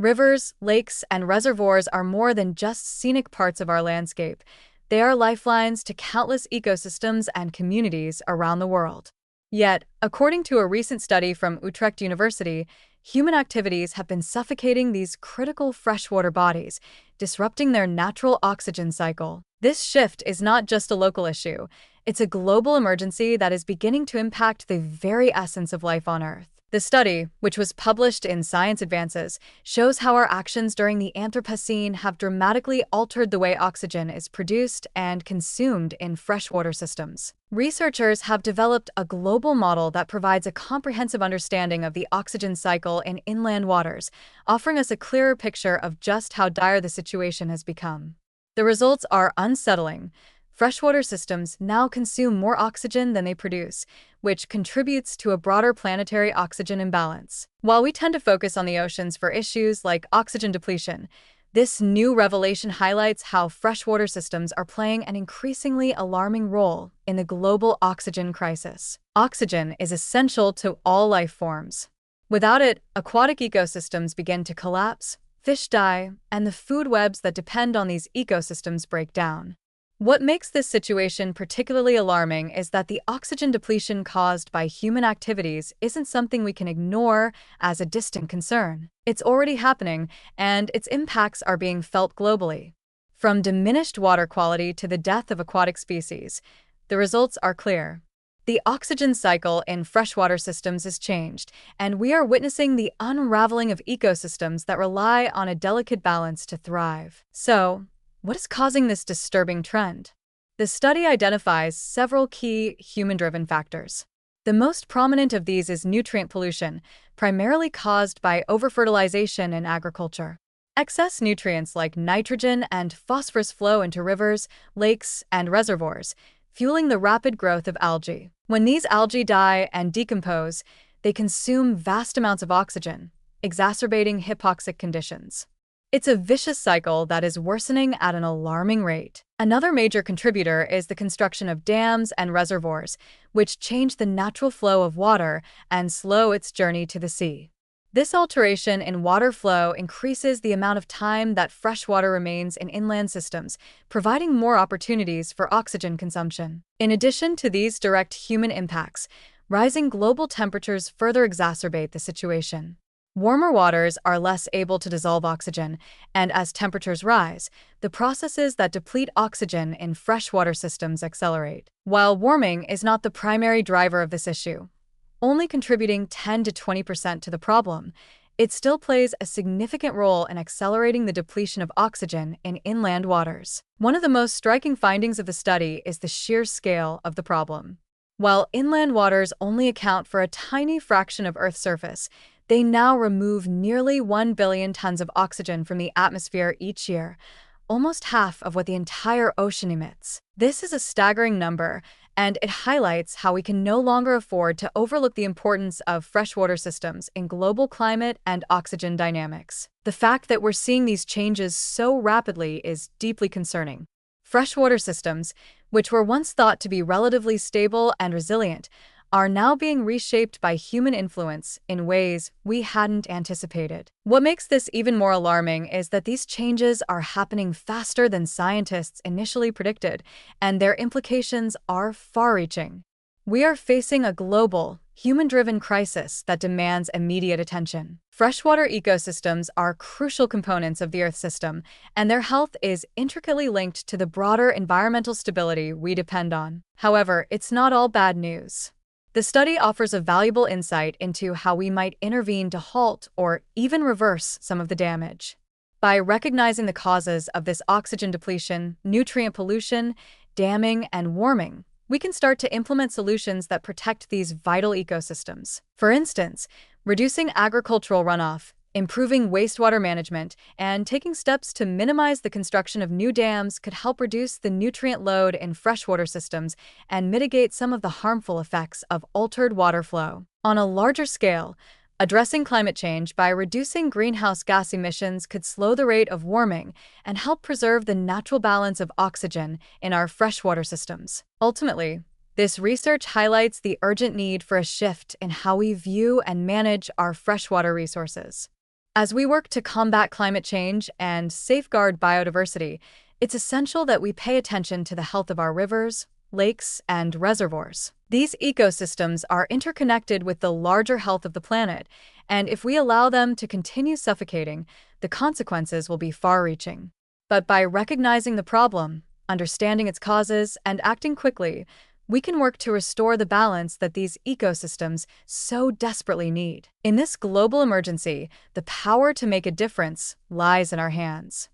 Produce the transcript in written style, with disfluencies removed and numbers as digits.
Rivers, lakes, and reservoirs are more than just scenic parts of our landscape. They are lifelines to countless ecosystems and communities around the world. Yet, according to a recent study from Utrecht University, human activities have been suffocating these critical freshwater bodies, disrupting their natural oxygen cycle. This shift is not just a local issue, it's a global emergency that is beginning to impact the very essence of life on Earth. The study, which was published in Science Advances, shows how our actions during the Anthropocene have dramatically altered the way oxygen is produced and consumed in freshwater systems. Researchers have developed a global model that provides a comprehensive understanding of the oxygen cycle in inland waters, offering us a clearer picture of just how dire the situation has become. The results are unsettling. Freshwater systems now consume more oxygen than they produce, which contributes to a broader planetary oxygen imbalance. While we tend to focus on the oceans for issues like oxygen depletion, this new revelation highlights how freshwater systems are playing an increasingly alarming role in the global oxygen crisis. Oxygen is essential to all life forms. Without it, aquatic ecosystems begin to collapse, fish die, and the food webs that depend on these ecosystems break down. What makes this situation particularly alarming is that the oxygen depletion caused by human activities isn't something we can ignore as a distant concern. It's already happening, and its impacts are being felt globally. From diminished water quality to the death of aquatic species, the results are clear. The oxygen cycle in freshwater systems is changed, and we are witnessing the unraveling of ecosystems that rely on a delicate balance to thrive. So, what is causing this disturbing trend? The study identifies several key human-driven factors. The most prominent of these is nutrient pollution, primarily caused by overfertilization in agriculture. Excess nutrients like nitrogen and phosphorus flow into rivers, lakes, and reservoirs, fueling the rapid growth of algae. When these algae die and decompose, they consume vast amounts of oxygen, exacerbating hypoxic conditions. It's a vicious cycle that is worsening at an alarming rate. Another major contributor is the construction of dams and reservoirs, which change the natural flow of water and slow its journey to the sea. This alteration in water flow increases the amount of time that fresh water remains in inland systems, providing more opportunities for oxygen consumption. In addition to these direct human impacts, rising global temperatures further exacerbate the situation. Warmer waters are less able to dissolve oxygen, and as temperatures rise, the processes that deplete oxygen in freshwater systems accelerate. While warming is not the primary driver of this issue, only contributing 10 to 20% to the problem, it still plays a significant role in accelerating the depletion of oxygen in inland waters. One of the most striking findings of the study is the sheer scale of the problem. While inland waters only account for a tiny fraction of Earth's surface, they now remove nearly 1 billion tons of oxygen from the atmosphere each year, almost half of what the entire ocean emits. This is a staggering number, and it highlights how we can no longer afford to overlook the importance of freshwater systems in global climate and oxygen dynamics. The fact that we're seeing these changes so rapidly is deeply concerning. Freshwater systems, which were once thought to be relatively stable and resilient, are now being reshaped by human influence in ways we hadn't anticipated. What makes this even more alarming is that these changes are happening faster than scientists initially predicted, and their implications are far-reaching. We are facing a global, human-driven crisis that demands immediate attention. Freshwater ecosystems are crucial components of the Earth system, and their health is intricately linked to the broader environmental stability we depend on. However, it's not all bad news. The study offers a valuable insight into how we might intervene to halt or even reverse some of the damage. By recognizing the causes of this oxygen depletion, nutrient pollution, damming, and warming, we can start to implement solutions that protect these vital ecosystems. For instance, reducing agricultural runoff, improving wastewater management, and taking steps to minimize the construction of new dams could help reduce the nutrient load in freshwater systems and mitigate some of the harmful effects of altered water flow. On a larger scale, addressing climate change by reducing greenhouse gas emissions could slow the rate of warming and help preserve the natural balance of oxygen in our freshwater systems. Ultimately, this research highlights the urgent need for a shift in how we view and manage our freshwater resources. As we work to combat climate change and safeguard biodiversity, it's essential that we pay attention to the health of our rivers, lakes, and reservoirs. These ecosystems are interconnected with the larger health of the planet, and if we allow them to continue suffocating, the consequences will be far-reaching. But by recognizing the problem, understanding its causes, and acting quickly, we can work to restore the balance that these ecosystems so desperately need. In this global emergency, the power to make a difference lies in our hands.